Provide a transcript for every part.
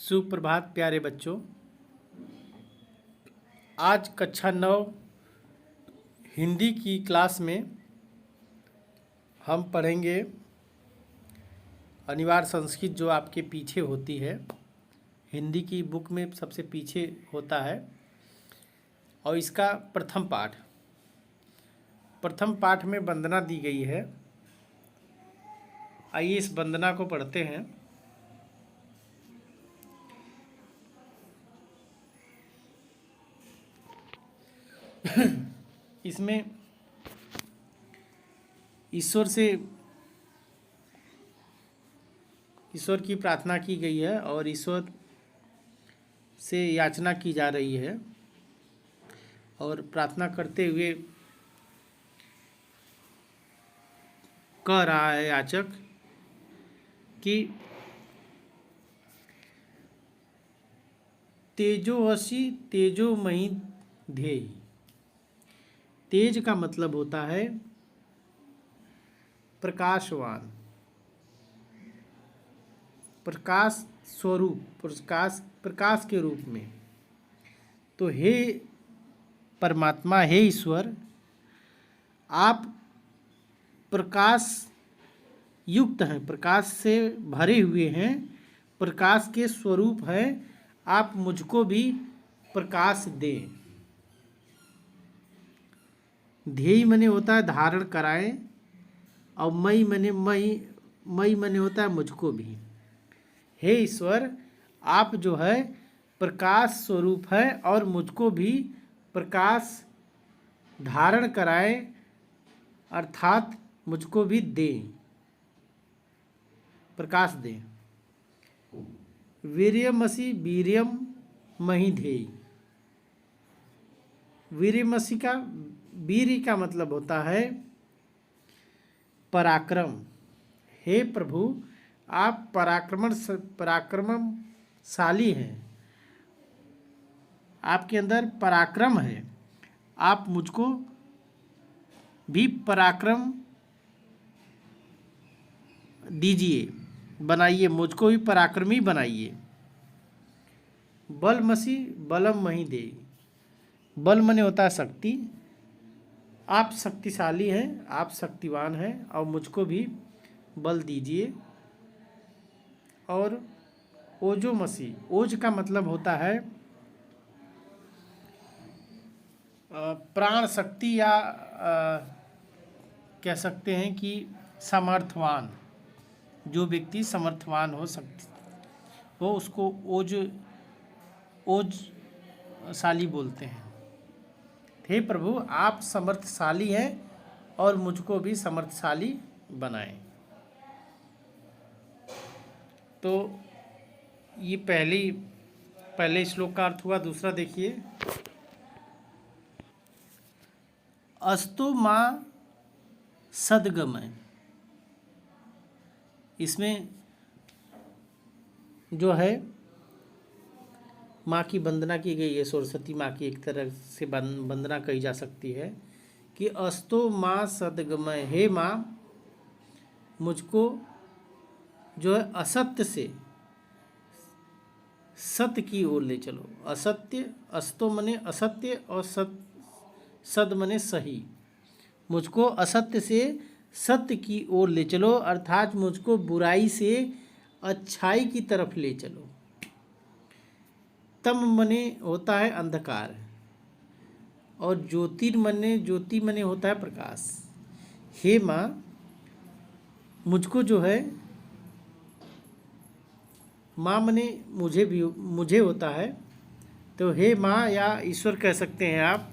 सुप्रभात प्यारे बच्चों। आज कक्षा 9 हिंदी की क्लास में हम पढ़ेंगे अनिवार्य संस्कृत, जो आपके पीछे होती है। हिंदी की बुक में सबसे पीछे होता है और इसका प्रथम पाठ में वंदना दी गई है। आइए इस वंदना को पढ़ते हैं। इसमें ईश्वर की प्रार्थना की गई है और ईश्वर से याचना की जा रही है और प्रार्थना करते हुए कह रहा है याचक कि तेजोवसी तेजोमयी ध्येय। तेज का मतलब होता है प्रकाशवान, प्रकाश स्वरूप, प्रकाश के रूप में। तो हे परमात्मा, हे ईश्वर, आप प्रकाश युक्त हैं, प्रकाश से भरे हुए हैं, प्रकाश के स्वरूप है। आप मुझको भी प्रकाश दें। ध्येय मने होता है धारण कराएं और मई मने होता है मुझको भी। हे ईश्वर, आप जो है प्रकाश स्वरूप है और मुझको भी प्रकाश धारण कराएं, अर्थात मुझको भी दें, प्रकाश दें। वीर्यमसि वीर्यम मही ध्येय। वीर्यमसि का वीर्य का मतलब होता है पराक्रम। हे प्रभु, आप पराक्रमशाली हैं, आपके अंदर पराक्रम है। आप मुझको भी पराक्रम दीजिए, बनाइए, मुझको भी पराक्रमी बनाइए। बलमसि बलम मही दे। बल मने होता है शक्ति। आप शक्तिशाली हैं, आप शक्तिवान हैं और मुझको भी बल दीजिए। और ओजोमसि, ओज का मतलब होता है प्राण शक्ति, या कह सकते हैं कि समर्थवान। जो व्यक्ति समर्थवान हो उसको ओजशाली बोलते हैं। हे प्रभु, आप समर्थशाली हैं और मुझको भी समर्थशाली बनाएं। तो ये पहले श्लोक का अर्थ हुआ। दूसरा देखिए, अस्तु माँ सद्गमय। इसमें जो है माँ की वंदना की गई है। सरस्वती माँ की एक तरह से वंदना कही जा सकती है कि अस्तो माँ सद्गमय। हे माँ, मुझको जो है असत्य से सत्य की ओर ले चलो। असत्य, अस्तो मने असत्य और सद मने सही। मुझको असत्य से सत्य की ओर ले चलो, अर्थात मुझको बुराई से अच्छाई की तरफ ले चलो। तम मने होता है अंधकार और ज्योति मने होता है प्रकाश। हे माँ, मुझको जो है, माँ मने मुझे होता है। तो हे माँ या ईश्वर कह सकते हैं आप।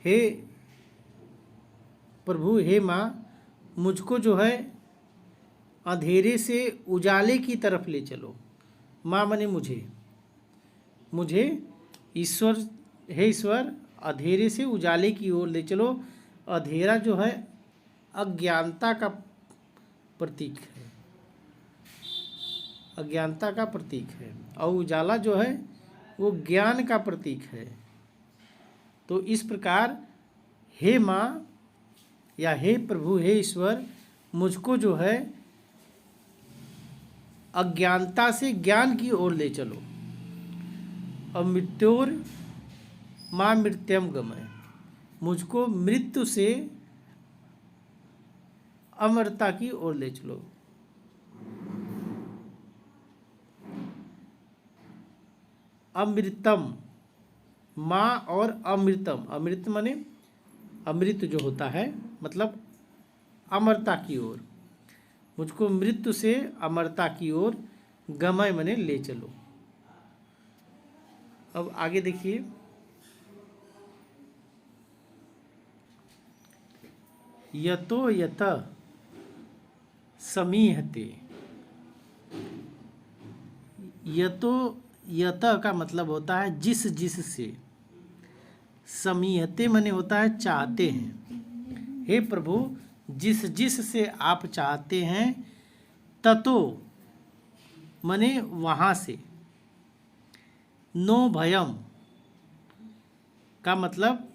हे प्रभु, हे माँ, मुझको जो है अंधेरे से उजाले की तरफ ले चलो। माँ मने मुझे ईश्वर, हे ईश्वर, अंधेरे से उजाले की ओर ले चलो। अंधेरा जो है अज्ञानता का प्रतीक है, अज्ञानता का प्रतीक है, और उजाला जो है वो ज्ञान का प्रतीक है। तो इस प्रकार हे माँ, या हे प्रभु, हे ईश्वर, मुझको जो है अज्ञानता से ज्ञान की ओर ले चलो। और मृत्योर माँ मृत्यम गमय, मुझको मृत्यु से अमरता की ओर ले चलो। अमृतम माँ और अमृतम, अमृत माने अमृत जो होता है, मतलब अमरता की ओर, मुझको मृत्यु से अमरता की ओर गमय माने ले चलो। अब आगे देखिए, यतो यत समीहते, यतो यत का मतलब होता है जिस जिस से, समीहते माने होता है चाहते हैं। हे प्रभु, जिस जिस से आप चाहते हैं, ततो माने वहाँ से, नो भयम का मतलब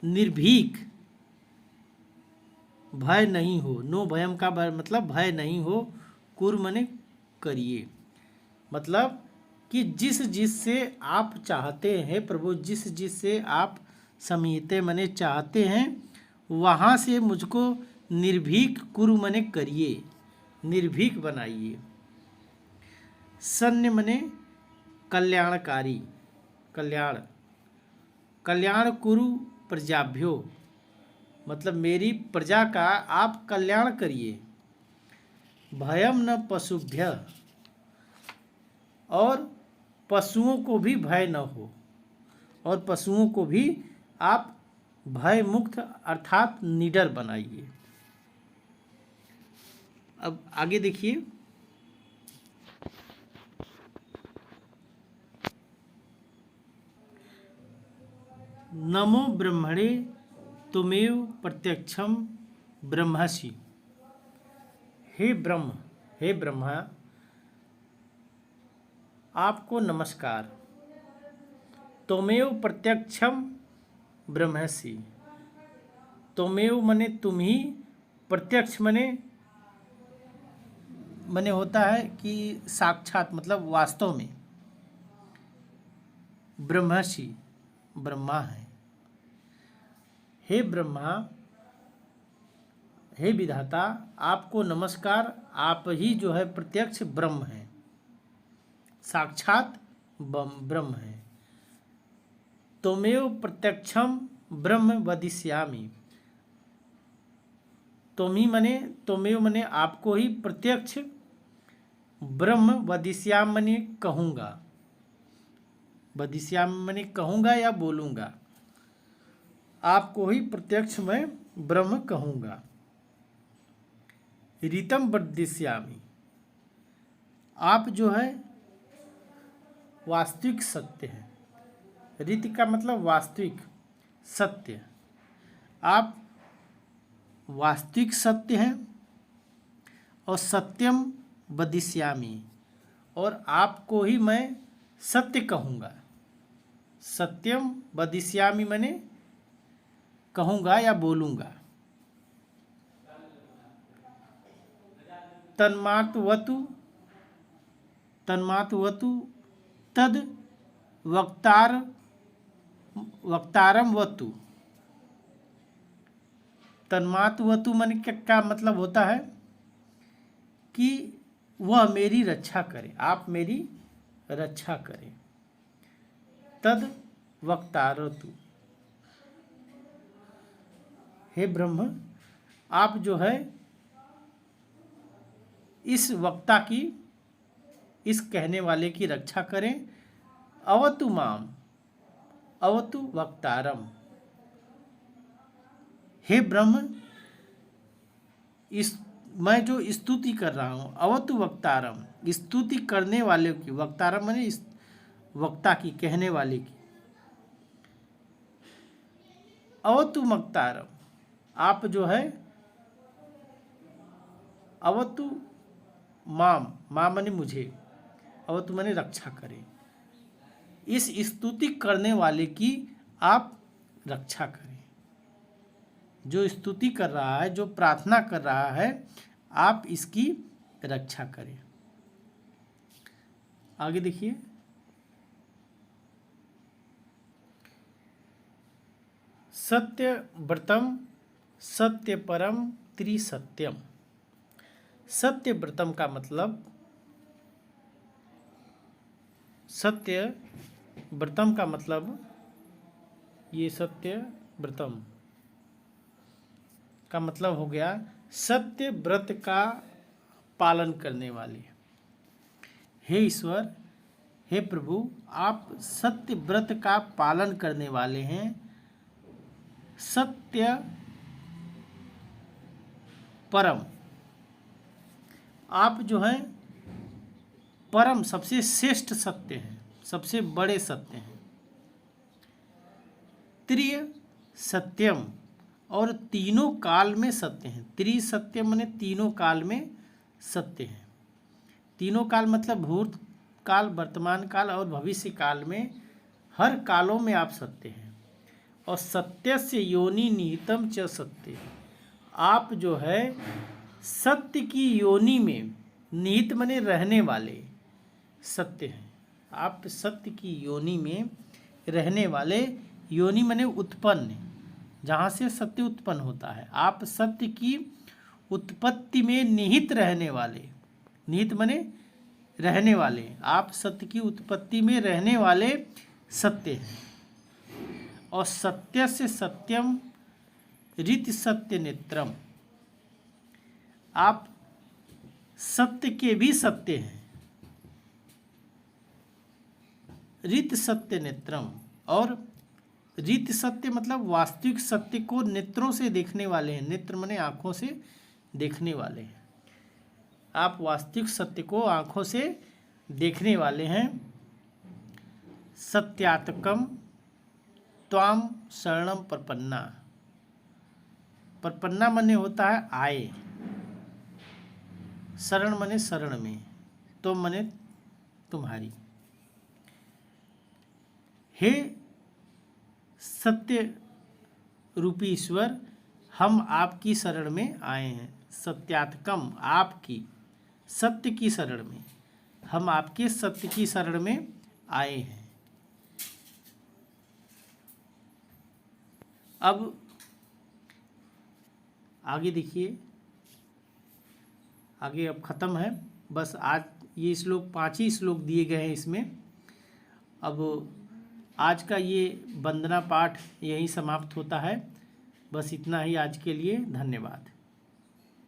निर्भीक, भय नहीं हो। नो भयम का मतलब भय नहीं हो। कुर माने करिए, मतलब कि जिस जिस से आप चाहते हैं प्रभु, जिस जिस से आप समीहते माने चाहते हैं, वहाँ से मुझको निर्भीक कुरु माने करिए, निर्भीक बनाइए। सन्य माने कल्याणकारी, कल्याण, कल्याण कुरु प्रजाभ्यो, मतलब मेरी प्रजा का आप कल्याण करिए। भयम न पशुभ्य, और पशुओं को भी भय न हो, और पशुओं को भी आप भय मुक्त अर्थात निडर बनाइए। अब आगे देखिए, नमो ब्रह्मणे तुमेव प्रत्यक्षम ब्रह्मसि, हे ब्रह्म, हे ब्रह्मा, आपको नमस्कार। त्वमेव प्रत्यक्षम ब्रह्मसि, त्वमेव मने तुम ही, प्रत्यक्ष मने होता है कि साक्षात, मतलब वास्तव में, ब्रह्मसि ब्रह्मा है। हे ब्रह्मा, हे विधाता, आपको नमस्कार। आप ही जो है प्रत्यक्ष ब्रह्म है, साक्षात ब्रह्म है। त्वमेव प्रत्यक्षम ब्रह्म वदिष्यामि, त्वमेव मने आपको ही प्रत्यक्ष ब्रह्म वदिष्यामि मने कहूँगा, वदिष्यामि मने कहूँगा या बोलूँगा, आपको ही प्रत्यक्ष मैं ब्रह्म कहूँगा। ऋतम वदिष्यामि, आप जो है वास्तविक सत्य है। रीति का मतलब वास्तविक सत्य, आप वास्तविक सत्य हैं। और सत्यम वदिष्यामि, और आपको ही मैं सत्य कहूँगा। सत्यम वदिष्यामि मैंने कहूँगा या बोलूँगा। तन्मातवतु, तन्मातवतु तद वक्तारम वतु, तन्मातवतु मन का मतलब होता है कि वह मेरी रक्षा करे, आप मेरी रक्षा करें। तद वक्तारतु, हे ब्रह्म, आप जो है इस वक्ता की, इस कहने वाले की रक्षा करें। अवतु माम, अवतु वक्तारम, हे ब्रह्म, इस मैं जो स्तुति कर रहा हूँ, अवतु वक्तारम, स्तुति करने वाले की, वक्तारम माने वक्ता की, कहने वाले की। अवतु वक्तारम, आप जो है अवतु माम, माम माने मुझे, अवतु माने रक्षा करें, इस स्तुति करने वाले की आप रक्षा करें। जो स्तुति कर रहा है, जो प्रार्थना कर रहा है, आप इसकी रक्षा करें। आगे देखिए, सत्य व्रतम सत्य परम त्रिसत्यम। सत्य व्रतम का मतलब, सत्य व्रतम का मतलब, ये सत्य व्रतम का मतलब हो गया सत्य व्रत का पालन करने वाले। हे ईश्वर, हे प्रभु, आप सत्य व्रत का पालन करने वाले हैं। सत्य परम, आप जो हैं परम, सबसे श्रेष्ठ सत्य हैं, सबसे बड़े सत्य हैं। त्रिय सत्यम, और तीनों काल में सत्य हैं। त्रिसत्यम माने तीनों काल में सत्य हैं। तीनों काल मतलब भूत काल, वर्तमान काल और भविष्य काल में, हर कालों में आप सत्य हैं। और सत्य से योनि निहितम च सत्य, आप जो है सत्य की योनि में, निहित माने रहने वाले, सत्य हैं। आप सत्य की योनि में रहने वाले, योनि माने उत्पन्न, जहाँ से सत्य उत्पन्न होता है। आप सत्य की उत्पत्ति में निहित रहने वाले, निहित माने रहने वाले, आप सत्य की उत्पत्ति में रहने वाले सत्य हैं। और सत्य से सत्यम रीति सत्य नेत्रम, आप सत्य के भी सत्य हैं। रीत सत्य नेत्रम, और रीत सत्य मतलब वास्तविक सत्य को नेत्रों से देखने वाले हैं। नेत्र माने आँखों से देखने वाले हैं। आप वास्तविक सत्य को आँखों से देखने वाले हैं। सत्यात्मकम त्वाम शरणम प्रपन्ना, प्रपन्ना माने होता है आए, शरण माने शरण में, तो माने तुम्हारी। हे सत्य रूपी ईश्वर, हम आपकी शरण में आए हैं। सत्यात्मकम, आपकी, सत्य की शरण में, हम आपके सत्य की शरण में आए हैं। अब आगे देखिए, आगे अब ख़त्म है। बस आज ये श्लोक, 5 ही श्लोक दिए गए हैं इसमें। अब आज का ये वंदना पाठ यहीं समाप्त होता है। बस इतना ही आज के लिए। धन्यवाद।